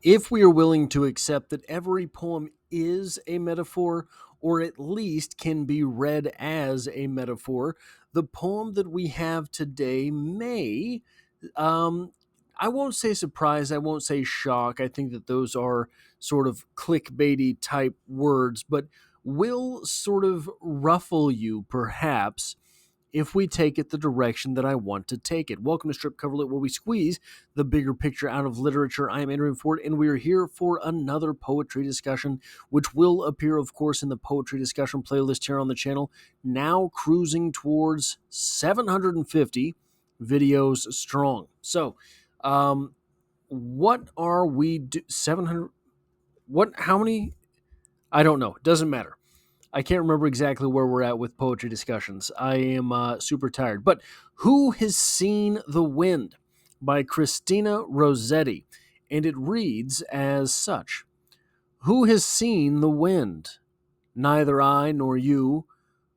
If we are willing to accept that every poem is a metaphor, or at least can be read as a metaphor, the poem that we have today may, um, I won't say surprise, I won't say shock. I think that those are sort of clickbaity type words, but will sort of ruffle you perhaps if we take it the direction that I want to take it. Welcome to Strip Coverlet, where we squeeze the bigger picture out of literature. I am Adrian Ford, and we are here for another poetry discussion, which will appear, of course, in the poetry discussion playlist here on the channel, now cruising towards 750 videos strong. So, what are we 700? What? How many? I don't know. Doesn't matter. I can't remember exactly where we're at with poetry discussions. I am super tired. But Who Has Seen the Wind by Christina Rossetti. And it reads as such. Who has seen the wind? Neither I nor you,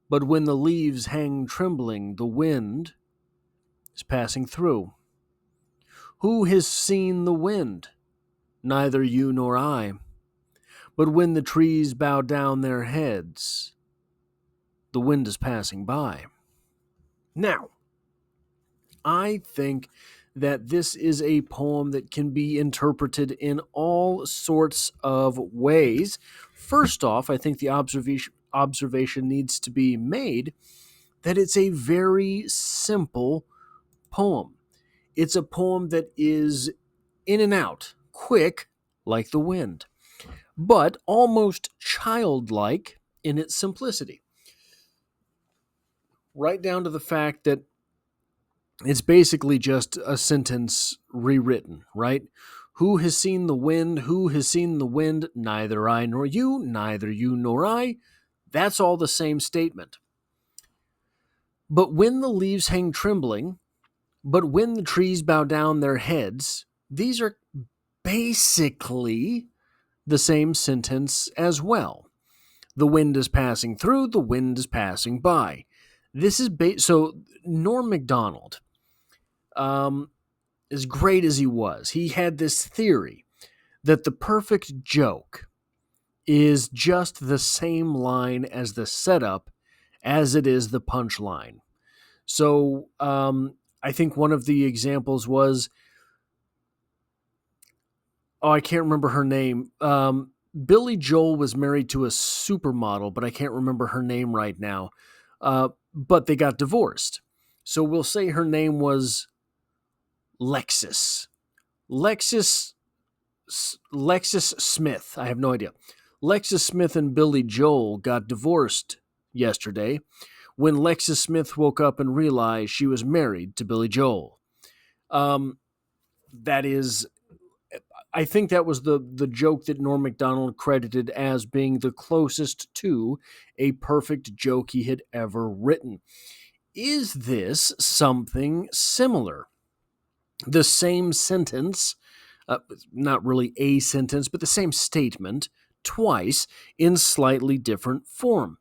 but when the leaves hang trembling, the wind is passing through. Who has seen the wind? Neither you nor I, but when the trees bow down their heads, the wind is passing by. Now, I think that this is a poem that can be interpreted in all sorts of ways. First off, I think the observation needs to be made that it's a very simple poem. It's a poem that is in and out, quick, like the wind, but almost childlike in its simplicity. Right down to the fact that it's basically just a sentence rewritten, right? Who has seen the wind? Who has seen the wind? Neither I nor you, neither you nor I. That's all the same statement. But when the leaves hang trembling, but when the trees bow down their heads, these are basically the same sentence as well. The wind is passing through, the wind is passing by. This is so Norm Macdonald, as great as he was, he had this theory that the perfect joke is just the same line as the setup as it is the punchline. So I think one of the examples was, I can't remember her name. Billy Joel was married to a supermodel, but I can't remember her name right now. But they got divorced. So we'll say her name was Lexus. Lexus Lexus Smith. I have no idea. Lexus Smith and Billy Joel got divorced yesterday when Lexus Smith woke up and realized she was married to Billy Joel. That is, I think that was the joke that Norm Macdonald credited as being the closest to a perfect joke he had ever written. Is this something similar? The same sentence, not really a sentence, but the same statement twice in slightly different form.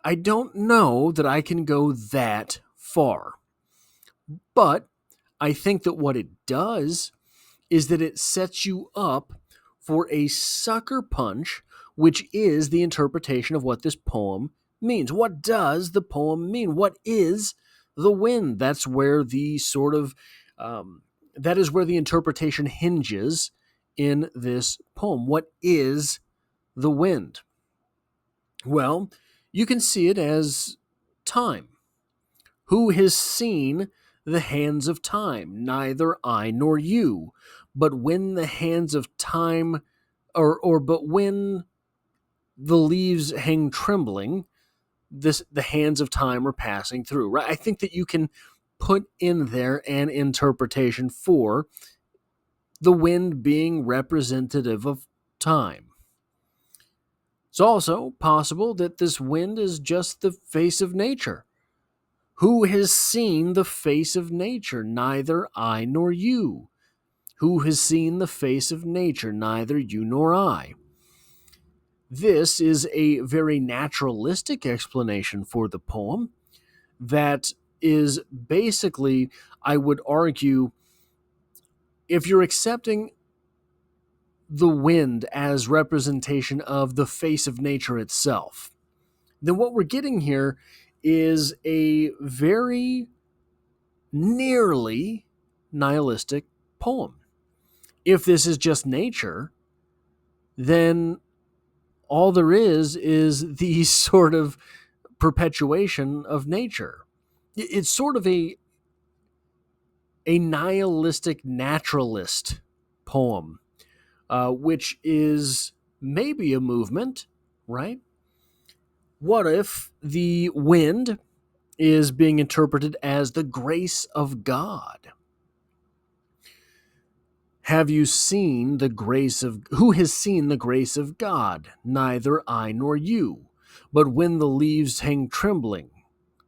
I don't know that I can go that far, but I think that what it does is that it sets you up for a sucker punch, which is the interpretation of what this poem means. What does the poem mean? What is the wind? That's where the sort of that is where the interpretation hinges in this poem. What is the wind? Well, you can see it as time. Who has seen the hands of time? Neither I nor you. But when the hands of time, but when the leaves hang trembling, the hands of time are passing through. Right? I think that you can put in there an interpretation for the wind being representative of time. It's also possible that this wind is just the face of nature. Who has seen the face of nature? Neither I nor you. Who has seen the face of nature? Neither you nor I. This is a very naturalistic explanation for the poem that is basically, I would argue, If you're accepting the wind as representation of the face of nature itself, then what we're getting here is a very nearly nihilistic poem. If this is just nature, then all there is the sort of perpetuation of nature. It's sort of a nihilistic naturalist poem, which is maybe a movement, right? What if the wind is being interpreted as the grace of God? Have you seen the grace of who has seen the grace of God? Neither I nor you. But when the leaves hang trembling,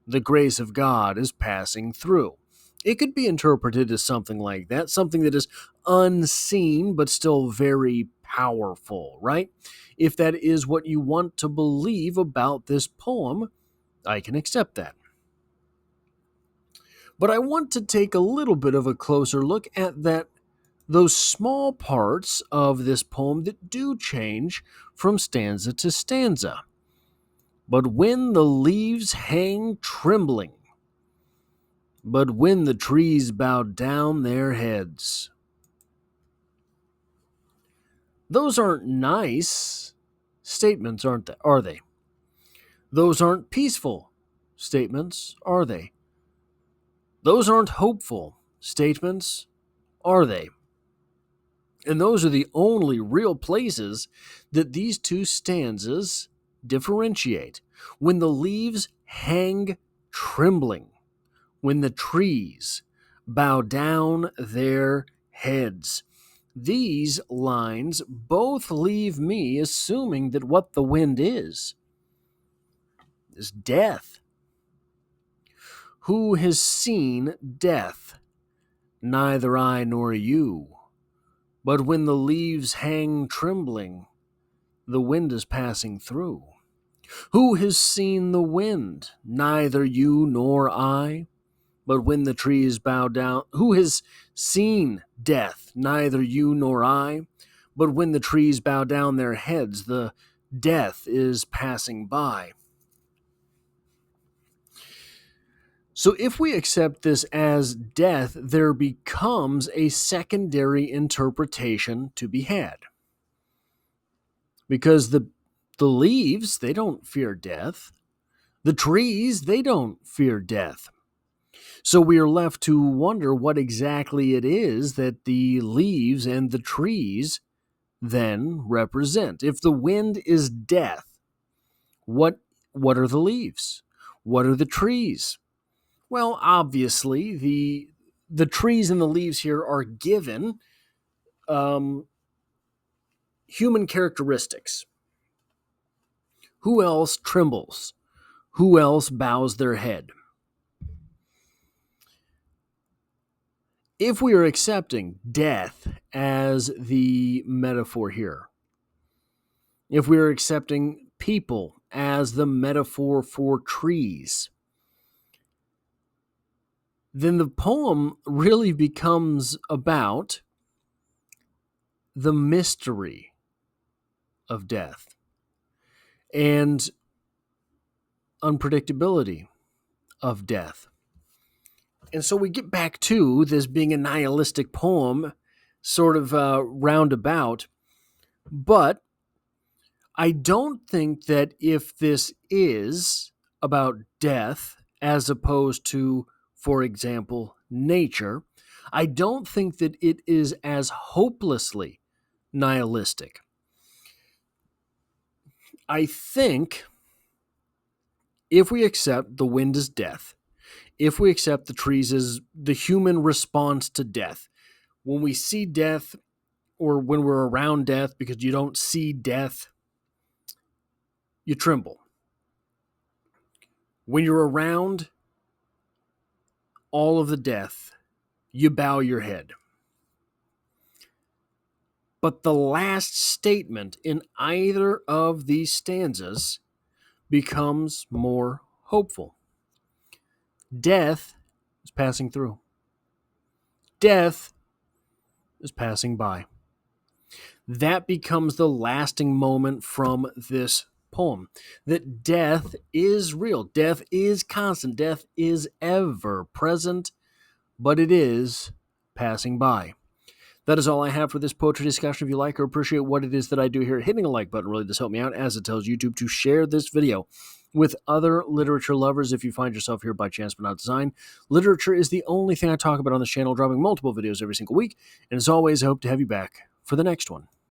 the grace of God is passing through. It could be interpreted as something like that, something that is unseen but still very powerful, right? If that is what you want to believe about this poem, I can accept that. But I want to take a little bit of a closer look at those small parts of this poem that do change from stanza to stanza. But when the leaves hang trembling, but when the trees bow down their heads. Those aren't nice statements, are they? Those aren't peaceful statements, are they? Those aren't hopeful statements, are they? And those are the only real places that these two stanzas differentiate. When the leaves hang trembling, when the trees bow down their heads. These lines both leave me assuming that what the wind is death. Who has seen death? Neither I nor you. But when the leaves hang trembling, the wind is passing through. Who has seen the wind? Neither you nor I. But when the trees bow down, who has seen death? Neither you nor I. But when the trees bow down their heads, the death is passing by. So if we accept this as death, there becomes a secondary interpretation to be had. Because the leaves, they don't fear death. The trees, they don't fear death. So we are left to wonder what exactly it is that the leaves and the trees then represent. If the wind is death, what are the leaves? What are the trees? Well, obviously, the trees and the leaves here are given human characteristics. Who else trembles? Who else bows their head? If we are accepting death as the metaphor here, if we are accepting people as the metaphor for trees, then the poem really becomes about the mystery of death and unpredictability of death. And so we get back to this being a nihilistic poem, sort of roundabout, but I don't think that if this is about death as opposed to, for example, nature, I don't think that it is as hopelessly nihilistic. I think if we accept the wind is death, if we accept the trees as the human response to death, when we see death or when we're around death because you don't see death, you tremble. When you're around all of the death, you bow your head. But the last statement in either of these stanzas becomes more hopeful. Death is passing through. Death is passing by. That becomes the lasting moment from this poem, that death is real, death is constant, death is ever present, but it is passing by. That is all I have for this poetry discussion. If you like or appreciate what it is that I do here, hitting a like button really does help me out, as it tells YouTube to share this video with other literature lovers. If you find yourself here by chance but not design, literature is the only thing I talk about on this channel, dropping multiple videos every single week. And as always, I hope to have you back for the next one.